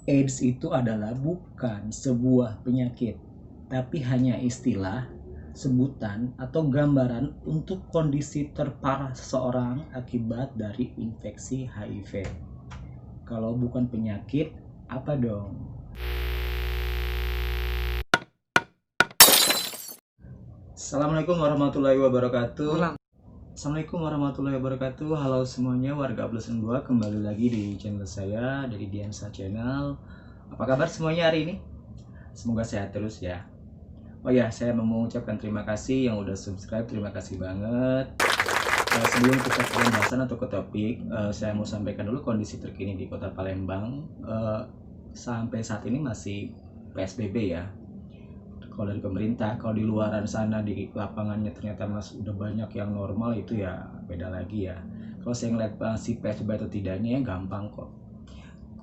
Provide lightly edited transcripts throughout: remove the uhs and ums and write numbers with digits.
AIDS itu adalah bukan sebuah penyakit, tapi hanya istilah, sebutan, atau gambaran untuk kondisi terparah seseorang akibat dari infeksi HIV. Kalau bukan penyakit, apa dong? Assalamualaikum warahmatullahi wabarakatuh. Assalamualaikum warahmatullahi wabarakatuh. Halo semuanya, warga Ablusan gua, kembali lagi di channel saya dari Diansa Channel. Apa kabar semuanya hari ini? Semoga sehat terus ya. Oh ya, saya mau mengucapkan terima kasih yang udah subscribe, terima kasih banget. Sebelum kita ke pembahasan atau ke topik, saya mau sampaikan dulu kondisi terkini di Kota Palembang. Sampai saat ini masih PSBB ya. Kalau dari pemerintah, kalau di luaran sana di lapangannya ternyata masih udah banyak yang normal, itu ya beda lagi ya. Kalau saya ngeliat si PSBB atau tidaknya ya gampang kok.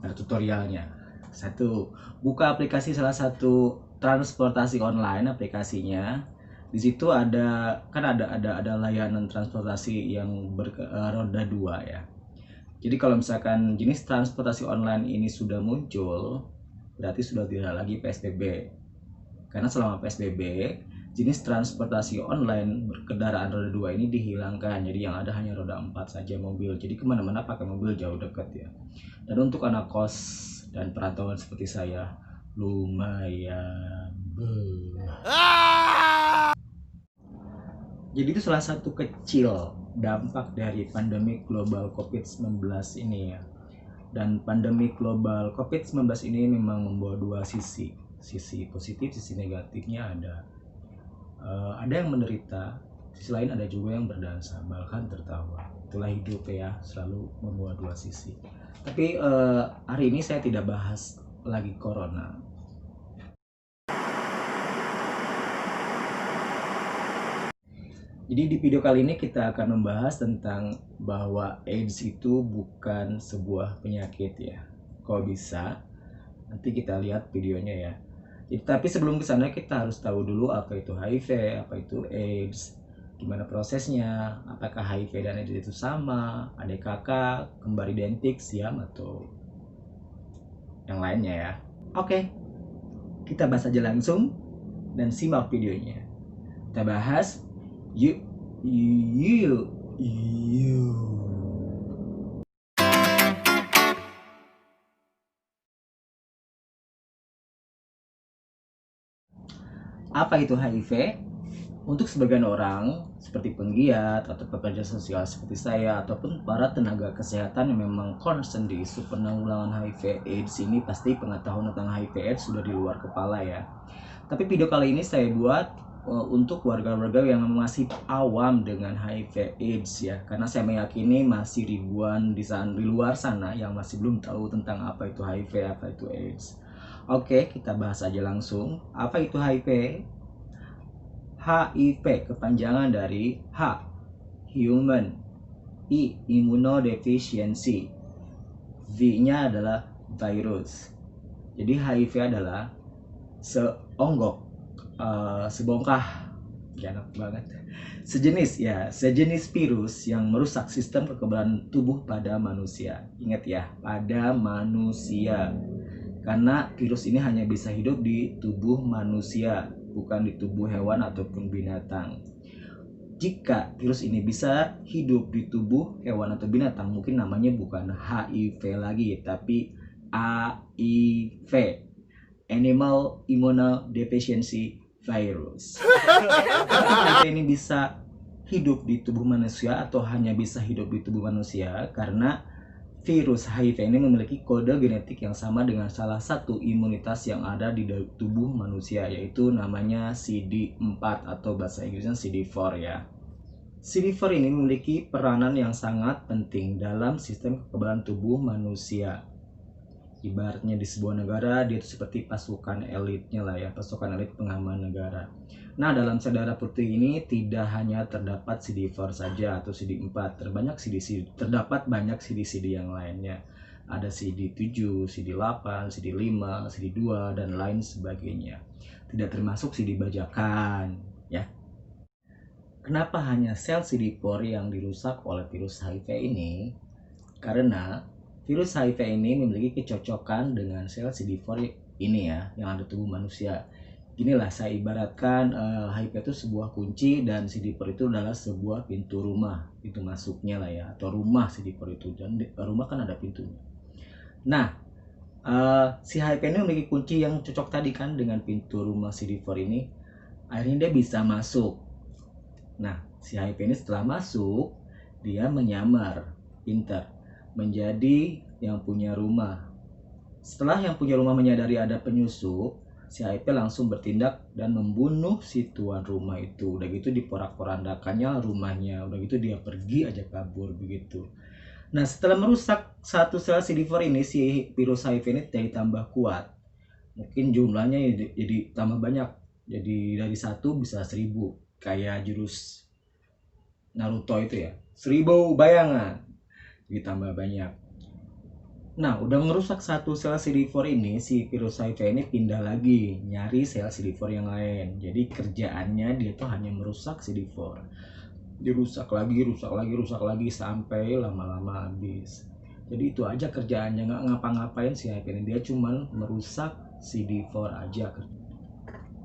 Ada tutorialnya. Satu, buka aplikasi salah satu transportasi online aplikasinya. Di situ ada layanan transportasi yang roda 2 ya. Jadi kalau misalkan jenis transportasi online ini sudah muncul, berarti sudah tidak lagi PSBB. Karena selama PSBB, jenis transportasi online kendaraan roda 2 ini dihilangkan. Jadi yang ada hanya roda 4 saja mobil. Jadi kemana-mana pakai mobil jauh dekat ya. Dan untuk anak kos dan perantauan seperti saya, lumayan. Jadi itu salah satu kecil dampak dari pandemi global COVID-19 ini ya. Dan pandemi global COVID-19 ini memang membawa dua sisi. Sisi positif, sisi negatifnya ada. Ada yang menderita, sisi lain ada juga yang berdansa, bahkan tertawa. Itulah hidup ya, selalu membawa dua sisi. Tapi hari ini saya tidak bahas lagi corona. Jadi di video kali ini kita akan membahas tentang bahwa AIDS itu bukan sebuah penyakit ya. Kok bisa? Nanti kita lihat videonya ya. Tapi sebelum ke sana kita harus tahu dulu apa itu HIV, apa itu AIDS, gimana prosesnya, apakah HIV dan AIDS itu sama, adik kakak, kembar identik, siam, atau yang lainnya ya. Oke, kita bahas aja langsung dan simak videonya. Kita bahas yuk. Apa itu HIV? Untuk sebagian orang, seperti penggiat atau pekerja sosial seperti saya, ataupun para tenaga kesehatan yang memang concern di isu penanggulangan HIV AIDS ini, pasti pengetahuan tentang HIV AIDS sudah di luar kepala ya. Tapi video kali ini saya buat untuk warga-warga yang masih awam dengan HIV AIDS ya. Karena saya meyakini masih ribuan di luar sana yang masih belum tahu tentang apa itu HIV, apa itu AIDS. Oke, kita bahas aja langsung. Apa itu HIV? HIV kepanjangan dari H, human, I, immunodeficiency, V-nya adalah virus. Jadi HIV adalah sebongkah, enak banget, sejenis virus yang merusak sistem kekebalan tubuh pada manusia. Ingat ya, pada manusia. Karena virus ini hanya bisa hidup di tubuh manusia, bukan di tubuh hewan ataupun binatang. Jika virus ini bisa hidup di tubuh hewan atau binatang, mungkin namanya bukan HIV lagi, tapi AIV, Animal Immunodeficiency Virus. HIV ini bisa hidup di tubuh manusia atau hanya bisa hidup di tubuh manusia karena virus HIV ini memiliki kode genetik yang sama dengan salah satu imunitas yang ada di tubuh manusia, yaitu namanya CD4 atau bahasa Inggrisnya CD4 ya. CD4 ini memiliki peranan yang sangat penting dalam sistem kekebalan tubuh manusia. Ibaratnya di sebuah negara, dia itu seperti pasukan elitnya lah ya, pasukan elit pengaman negara. Nah, dalam sel darah putih ini tidak hanya terdapat CD4 saja atau CD4, terdapat banyak CD-CD yang lainnya. Ada CD7, CD8, CD5, CD2, dan lain sebagainya. Tidak termasuk CD bajakan, ya. Kenapa hanya sel CD4 yang dirusak oleh virus HIV ini? Karena Virus HIV ini memiliki kecocokan dengan sel CD4 ini ya, yang ada tubuh manusia. Inilah saya ibaratkan HIV itu sebuah kunci dan CD4 itu adalah sebuah pintu rumah, pintu masuknya lah ya, atau rumah CD4 itu, dan rumah kan ada pintunya. Nah, si HIV ini memiliki kunci yang cocok tadi kan dengan pintu rumah CD4 ini, akhirnya dia bisa masuk. Nah, si HIV ini setelah masuk, dia menyamar, pinter, menjadi yang punya rumah. Setelah yang punya rumah menyadari ada penyusup, si HIV langsung bertindak dan membunuh si tuan rumah itu. Udah gitu diporak-porandakannya rumahnya. Udah gitu dia pergi aja kabur begitu. Nah, setelah merusak satu sel CD4 ini, si virus HIV ini jadi tambah kuat. Mungkin jumlahnya jadi tambah banyak. Jadi dari 1 bisa 1000. Kayak jurus Naruto itu ya. 1000 bayangan. Jadi tambah banyak. Nah, udah ngerusak satu sel CD4 ini, si virus HIV ini pindah lagi nyari sel CD4 yang lain. Jadi kerjaannya dia tuh hanya merusak CD4. Dirusak lagi, rusak lagi, rusak lagi sampai lama-lama habis. Jadi itu aja kerjaannya, nggak ngapa-ngapain si HIV ini, dia cuman merusak CD4 aja.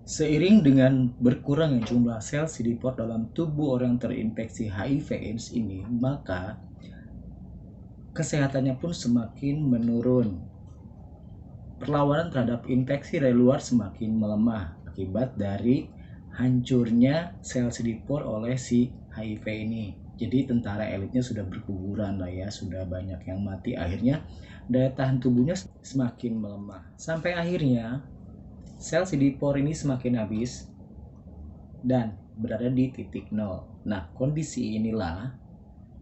Seiring dengan berkurangnya jumlah sel CD4 dalam tubuh orang terinfeksi HIV/AIDS ini, maka kesehatannya pun semakin menurun. Perlawanan terhadap infeksi dari luar semakin melemah akibat dari hancurnya sel CD4 oleh si HIV ini. Jadi tentara elitnya sudah berguguran lah ya, sudah banyak yang mati. Akhirnya daya tahan tubuhnya semakin melemah. Sampai akhirnya sel CD4 ini semakin habis dan berada di titik nol. Nah, kondisi inilah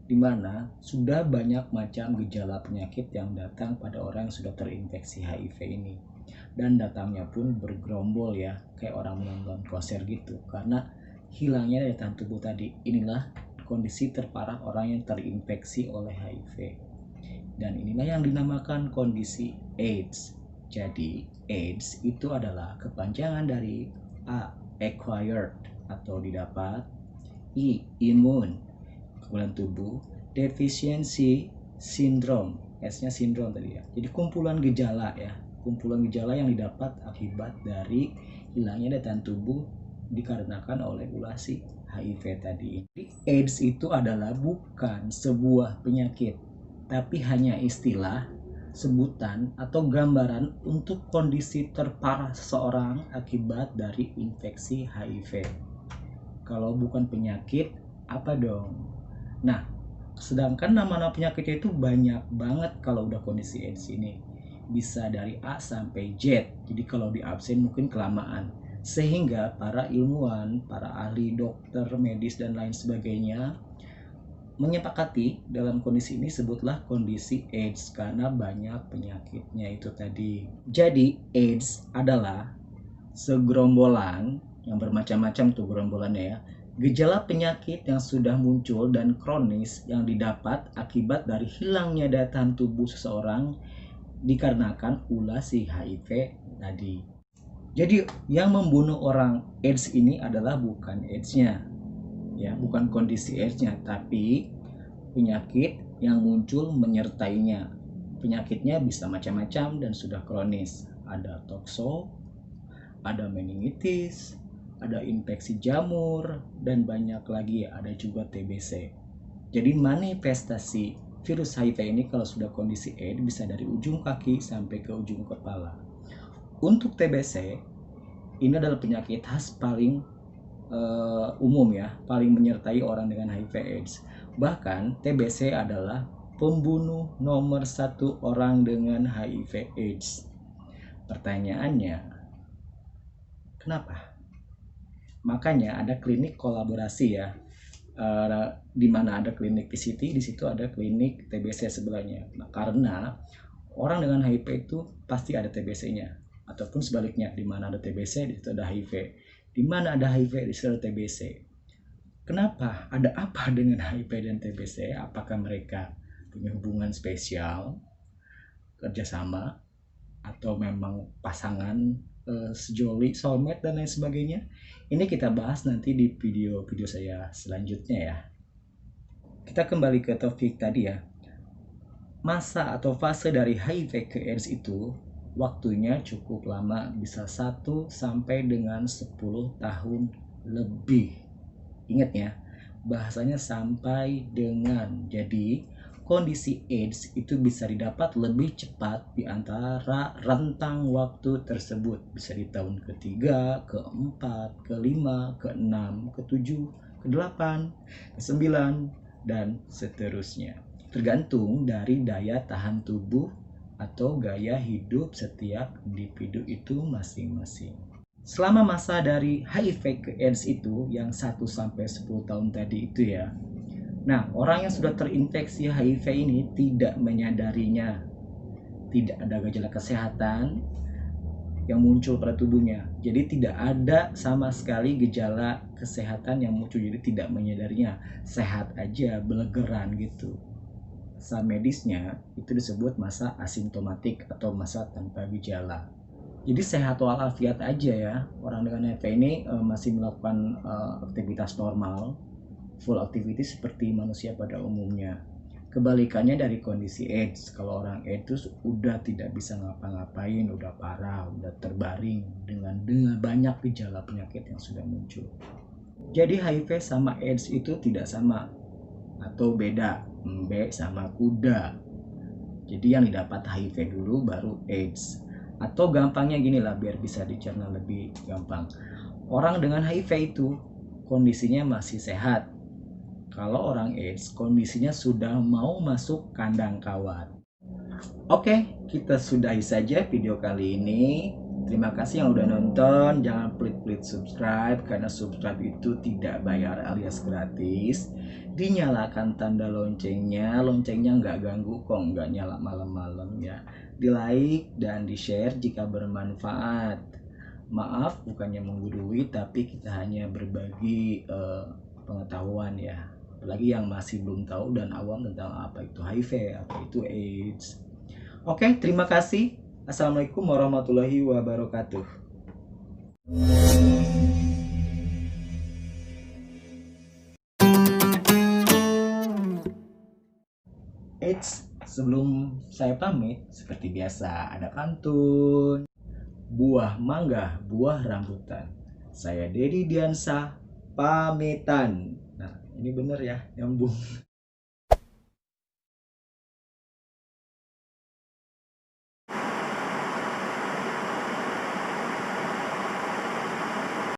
di mana sudah banyak macam gejala penyakit yang datang pada orang yang sudah terinfeksi HIV ini. Dan datangnya pun bergerombol ya, kayak orang menonton konser gitu. Karena hilangnya daya tahan tubuh tadi. Inilah kondisi terparah orang yang terinfeksi oleh HIV. Dan inilah yang dinamakan kondisi AIDS. Jadi, AIDS itu adalah kepanjangan dari A. Acquired atau didapat, I. Immune kekebalan tubuh, deficiency syndrome, S-nya sindrom tadi ya. Jadi kumpulan gejala ya, kumpulan gejala yang didapat akibat dari hilangnya daya tahan tubuh dikarenakan oleh ulah si HIV tadi. Jadi AIDS itu adalah bukan sebuah penyakit, tapi hanya istilah, sebutan atau gambaran untuk kondisi terparah seseorang akibat dari infeksi HIV. Kalau bukan penyakit, apa dong? Nah, sedangkan nama-nama penyakitnya itu banyak banget kalau udah kondisi AIDS ini. Bisa dari A sampai Z. Jadi kalau di absen mungkin kelamaan. Sehingga para ilmuwan, para ahli dokter, medis, dan lain sebagainya menyepakati dalam kondisi ini sebutlah kondisi AIDS karena banyak penyakitnya itu tadi. Jadi AIDS adalah segerombolan yang bermacam-macam tuh gerombolannya ya, gejala penyakit yang sudah muncul dan kronis yang didapat akibat dari hilangnya daya tahan tubuh seseorang dikarenakan ulah si HIV tadi. Jadi yang membunuh orang AIDS ini adalah bukan AIDS-nya, ya, bukan kondisi AIDS-nya, tapi penyakit yang muncul menyertainya. Penyakitnya bisa macam-macam dan sudah kronis. Ada tokso, ada meningitis, ada infeksi jamur, dan banyak lagi, ada juga TBC. Jadi manifestasi virus HIV ini kalau sudah kondisi AIDS bisa dari ujung kaki sampai ke ujung kepala. Untuk TBC, ini adalah penyakit khas paling umum ya, paling menyertai orang dengan HIV AIDS. Bahkan TBC adalah pembunuh nomor 1 orang dengan HIV AIDS. Pertanyaannya, kenapa? Makanya ada klinik kolaborasi ya, di mana ada klinik PCT, di situ ada klinik TBC sebelahnya. Nah, karena orang dengan HIV itu pasti ada TBC-nya, ataupun sebaliknya, di mana ada TBC di situ ada HIV, di mana ada HIV di situ ada TBC. Kenapa? Ada apa dengan HIV dan TBC? Apakah mereka punya hubungan spesial, kerjasama, atau memang pasangan sejoli, soulmate, dan lain sebagainya? Ini kita bahas nanti di video-video saya selanjutnya ya. Kita kembali ke topik tadi ya. Masa atau fase dari HIV ke AIDS itu waktunya cukup lama, bisa 1 sampai dengan 10 tahun lebih. Ingat ya, bahasanya sampai dengan. Jadi, kondisi AIDS itu bisa didapat lebih cepat di antara rentang waktu tersebut. Bisa di tahun ketiga, keempat, kelima, keenam, ketujuh, kedelapan, kesembilan, dan seterusnya. Tergantung dari daya tahan tubuh atau gaya hidup setiap individu itu masing-masing. Selama masa dari HIV ke AIDS itu yang 1 sampai 10 tahun tadi itu ya. Nah, orang yang sudah terinfeksi HIV ini tidak menyadarinya. Tidak ada gejala kesehatan yang muncul pada tubuhnya. Jadi tidak ada sama sekali gejala kesehatan yang muncul, jadi tidak menyadarinya. Sehat aja, belegeran gitu. Masa medisnya itu disebut masa asimptomatik atau masa tanpa gejala. Jadi sehat walafiat aja ya, orang dengan HIV ini masih melakukan aktivitas normal, full activity seperti manusia pada umumnya. Kebalikannya dari kondisi AIDS, kalau orang AIDS udah tidak bisa ngapa-ngapain, udah parah, udah terbaring dengan banyak gejala penyakit yang sudah muncul. Jadi HIV sama AIDS itu tidak sama atau beda, B sama kuda. Jadi yang didapat HIV dulu baru AIDS. Atau gampangnya gini lah biar bisa dicerna lebih gampang. Orang dengan HIV itu kondisinya masih sehat. Kalau orang AIDS kondisinya sudah mau masuk kandang kawat. Oke, kita sudahi saja video kali ini. Terima kasih yang udah nonton. Jangan pelit-pelit subscribe karena subscribe itu tidak bayar alias gratis. Dinyalakan tanda loncengnya. Loncengnya nggak ganggu kok, nggak nyala malam-malam ya. Di like dan di share jika bermanfaat. Maaf bukannya menggurui, tapi kita hanya berbagi pengetahuan ya. Apalagi yang masih belum tahu dan awam tentang apa itu HIV, apa itu AIDS. Oke, terima kasih. Assalamualaikum warahmatullahi wabarakatuh. Eits, sebelum saya pamit, seperti biasa ada pantun. Buah mangga, buah rambutan. Saya Dedi Diansah, pamitan. Nah, ini bener ya, nyambung.